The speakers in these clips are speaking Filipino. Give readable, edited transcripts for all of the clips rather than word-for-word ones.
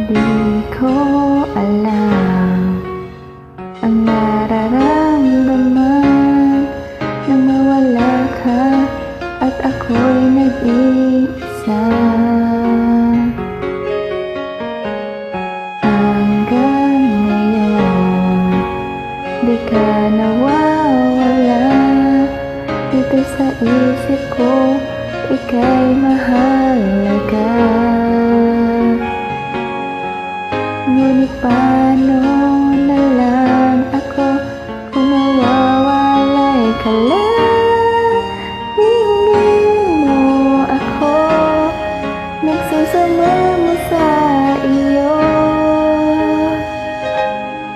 Di ko alam ang nararamdaman nang mawala ka at ako'y nag-iisa. Hanggang ngayon, di ka nawawala dito sa isip ko, ika'y mahalaga. Ngunit paano na lang ako kung mawawalay ka lang? Tingin mo ako, nagsusama mo sa iyo.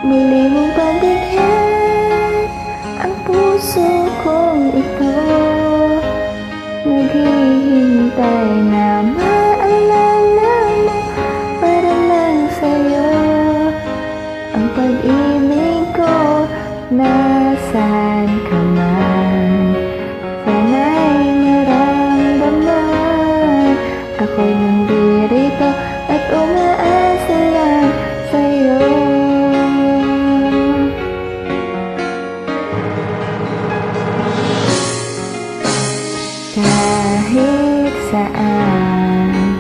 Muli mong pagbigyan ang puso kong ito, naghihintay na maalala mo para lang sa'yo ang pag-ibig ko. Nasaan ka man, sana'y maramdaman ako'y nandirito at umaasa lang sa'yo. Kahit saan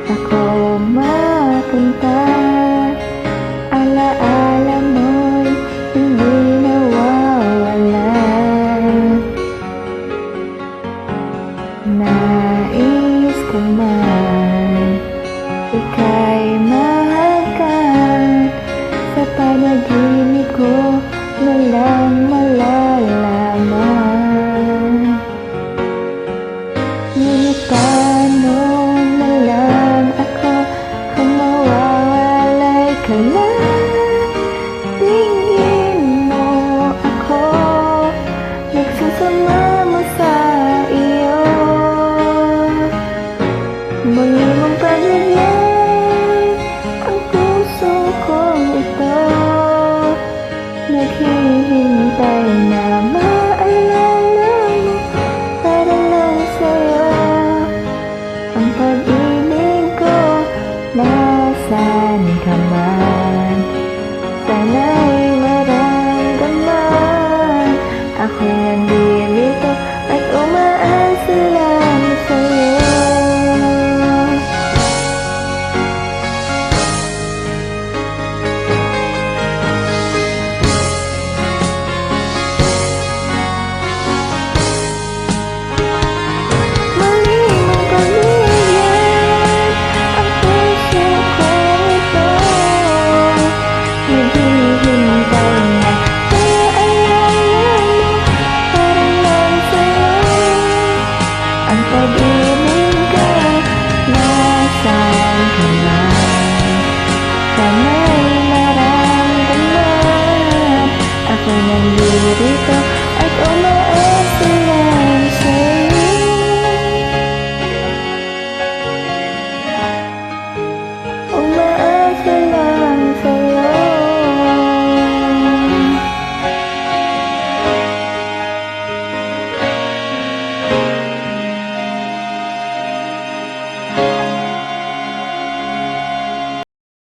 ako mapunta, alaala mo'y hindi nawawala. Nais ko man ika'y mahagan, sa panaginip ko na lang malalaman. Ngunit paano na lang ako kung mawawalay ka lang? Tingin mo ako, nagsusama mo sa iyo. Muli mong pagbigyan ang puso kong ito, naghihintay na maalala mo para lang sa'yo ang pag-ibig ko. Nasaan ka man, sana'y maramdaman ako'y nandito at umaasa lang sa'yo. Ang pag-ibig ko, nasaan ka